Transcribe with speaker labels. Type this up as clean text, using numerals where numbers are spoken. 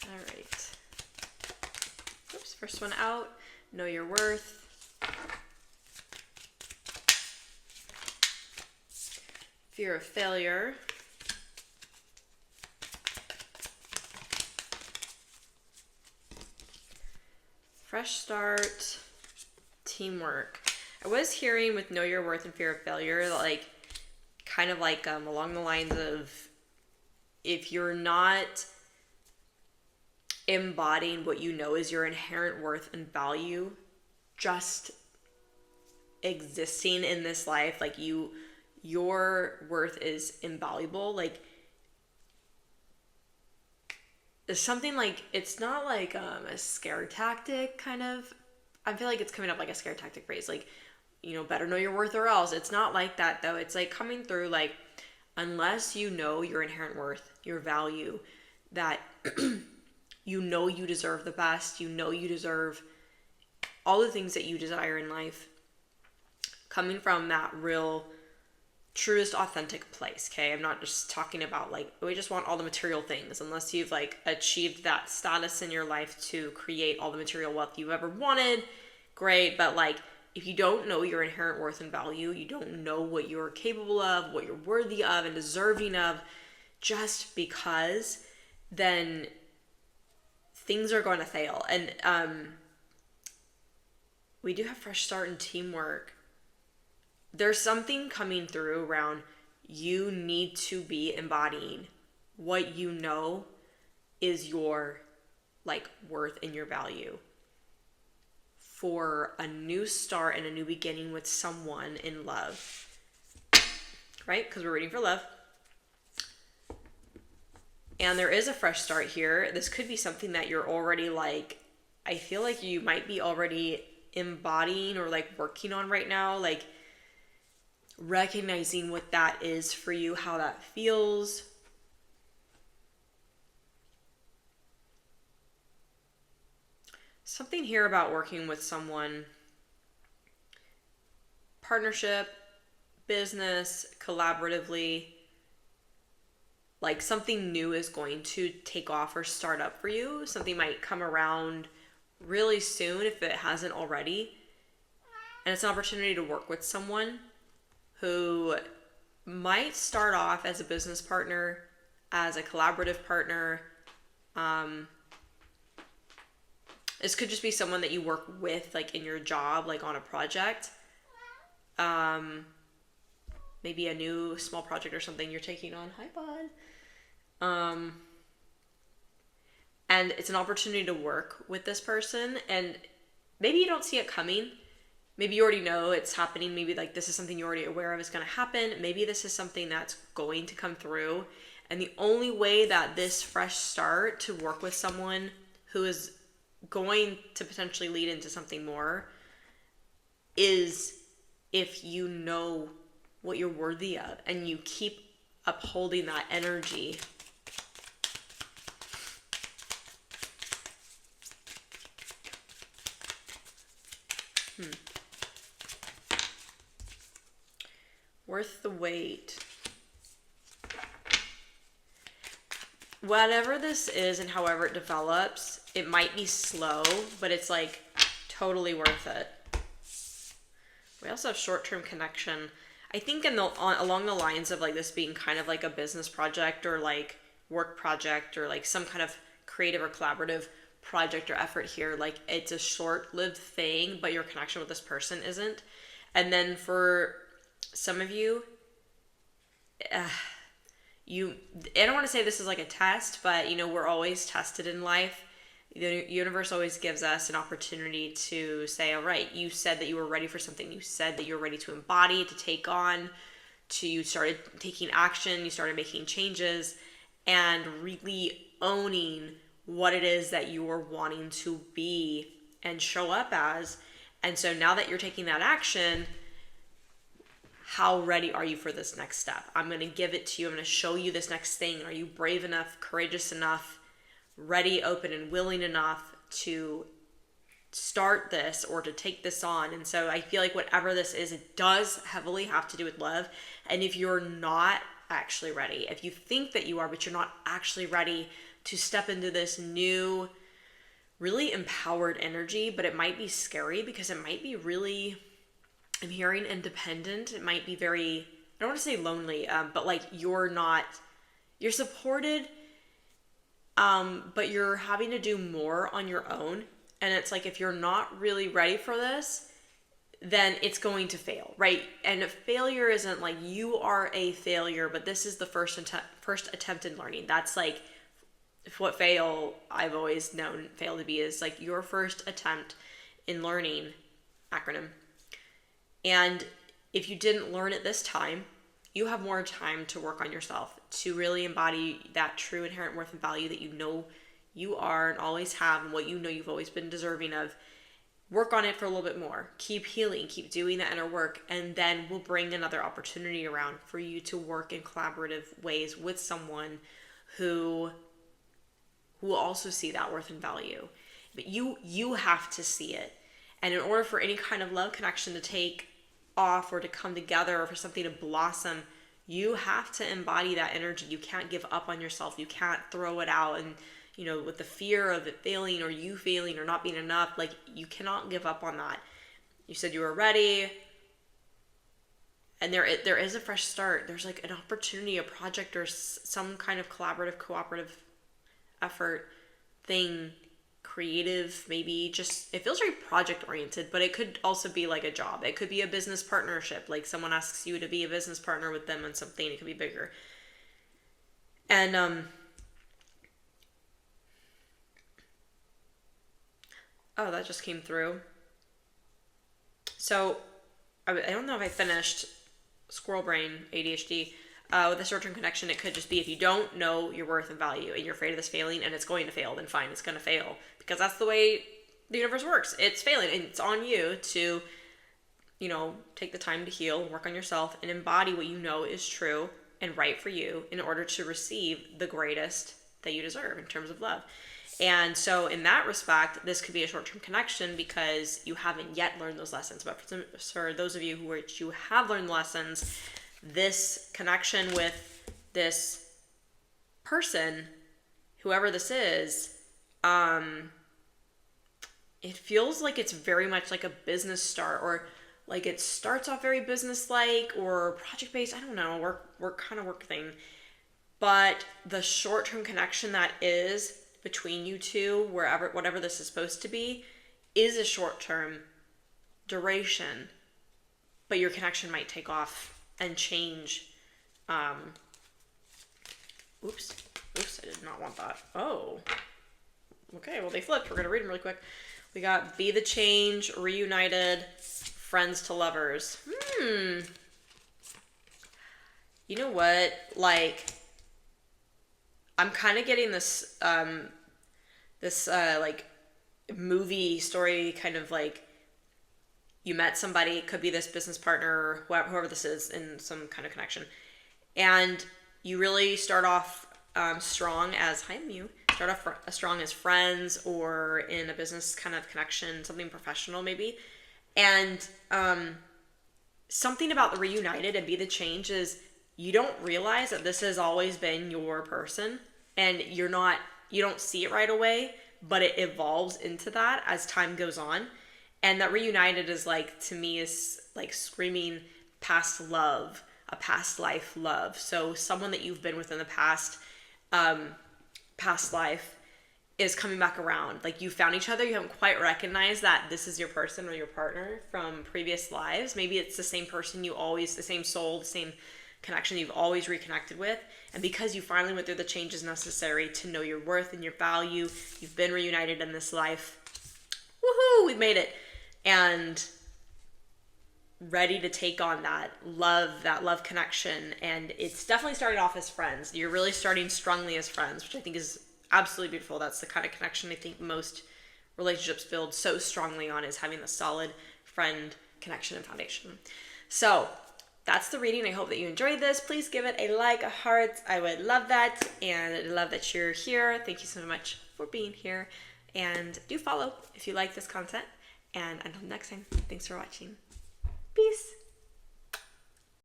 Speaker 1: All right. Oops, first one out. Know your worth. Fear of failure. Fresh start. Teamwork. I was hearing with know your worth and fear of failure, like, kind of like along the lines of, if you're not embodying what you know is your inherent worth and value, just existing in this life, like your worth is invaluable. Like, it's something like, it's not like a scare tactic kind of. I feel like it's coming up like a scare tactic phrase, like, better know your worth or else. It's not like that though. It's like coming through like, unless you know your inherent worth, your value, that you deserve the best, you deserve all the things that you desire in life, coming from that real, truest, authentic place, okay? I'm not just talking about like, we just want all the material things, unless you've like achieved that status in your life to create all the material wealth you've ever wanted, great. But like, if you don't know your inherent worth and value, you don't know what you're capable of, what you're worthy of and deserving of, just because, then things are going to fail. And we do have fresh start and teamwork. There's something coming through around, you need to be embodying what you know is your like worth and your value for a new start and a new beginning with someone in love, right? Because we're reading for love. And there is a fresh start here. This could be something that you're already like, I feel like you might be already embodying or like working on right now, like recognizing what that is for you, how that feels. Something here about working with someone, partnership, business, collaboratively, like something new is going to take off or start up for you. Something might come around really soon if it hasn't already. And it's an opportunity to work with someone who might start off as a business partner, as a collaborative partner. This could just be someone that you work with, like in your job, like on a project. Maybe a new small project or something you're taking on. Hi, bud. And it's an opportunity to work with this person, and maybe you don't see it coming. Maybe you already know it's happening. Maybe like this is something you're already aware of is going to happen. Maybe this is something that's going to come through. And the only way that this fresh start to work with someone who is going to potentially lead into something more is if you know what you're worthy of and you keep upholding that energy. Worth the wait. Whatever this is and however it develops, it might be slow, but it's like totally worth it. We also have short-term connection. I think along the lines of like this being kind of like a business project or like work project or like some kind of creative or collaborative project or effort here. Like it's a short-lived thing, but your connection with this person isn't. And then for some of you, I don't want to say this is like a test, but we're always tested in life. The universe always gives us an opportunity to say, all right, you said that you were ready for something. You said that you were ready to embody, to take on, you started taking action, you started making changes and really owning what it is that you are wanting to be and show up as. And so now that you're taking that action, how ready are you for this next step? I'm going to give it to you. I'm going to show you this next thing. Are you brave enough, courageous enough, ready, open, and willing enough to start this or to take this on? And so I feel like whatever this is, it does heavily have to do with love. And if you're not actually ready, if you think that you are, but you're not actually ready, to step into this new, really empowered energy, but it might be scary because it might be really, I'm hearing independent. It might be very, I don't want to say lonely, but like you're supported, but you're having to do more on your own. And it's like, if you're not really ready for this, then it's going to fail, right? And failure isn't like you are a failure, but this is the first attempt in learning. That's like what fail, I've always known fail to be, is like your first attempt in learning, acronym. And if you didn't learn it this time, you have more time to work on yourself, to really embody that true inherent worth and value that you know you are and always have, and what you know you've always been deserving of. Work on it for a little bit more. Keep healing, keep doing the inner work, and then we'll bring another opportunity around for you to work in collaborative ways with someone who will also see that worth and value. But you have to see it. And in order for any kind of love connection to take off or to come together or for something to blossom, you have to embody that energy. You can't give up on yourself. You can't throw it out and, with the fear of it failing or you failing or not being enough. Like, you cannot give up on that. You said you were ready, and there is a fresh start. There's like an opportunity, a project, or some kind of collaborative, cooperative effort thing, creative, maybe. Just, it feels very project oriented, but it could also be like a job. It could be a business partnership, like someone asks you to be a business partner with them on something. It could be bigger. And oh, that just came through. So I don't know if I finished squirrel brain, ADHD. With a short-term connection, it could just be if you don't know your worth and value and you're afraid of this failing and it's going to fail, then fine, it's going to fail. Because that's the way the universe works. It's failing, and it's on you to, take the time to heal, work on yourself, and embody what you know is true and right for you in order to receive the greatest that you deserve in terms of love. And so in that respect, this could be a short-term connection because you haven't yet learned those lessons. But for those of you who have learned lessons, this connection with this person, whoever this is, it feels like it's very much like a business start, or like it starts off very business-like or project-based. I don't know, work thing. But the short-term connection that is between you two, whatever this is supposed to be, is a short-term duration, but your connection might take off and change. Oops, I did not want that. Oh, okay, well, they flipped. We're going to read them really quick. We got be the change, reunited, friends to lovers. You know what? Like, I'm kind of getting this, like, movie story kind of like, you met somebody, it could be this business partner, or whoever this is, in some kind of connection. And you really start off strong as, strong as friends or in a business kind of connection, something professional maybe. And something about the reunited and be the change is you don't realize that this has always been your person, and you don't see it right away, but it evolves into that as time goes on. And that reunited is like, to me, is like screaming past love, a past life love. So someone that you've been with in the past life is coming back around. Like, you found each other, you haven't quite recognized that this is your person or your partner from previous lives. Maybe it's the same person the same soul, the same connection you've always reconnected with. And because you finally went through the changes necessary to know your worth and your value, you've been reunited in this life. Woohoo, we've made it. And ready to take on that love connection. And it's definitely starting off as friends. You're really starting strongly as friends, which I think is absolutely beautiful. That's the kind of connection I think most relationships build so strongly on, is having the solid friend connection and foundation. So that's the reading. I hope that you enjoyed this. Please give it a like, a heart. I would love that. And I love that you're here. Thank you so much for being here. And do follow if you like this content. And until next time, thanks for watching. Peace.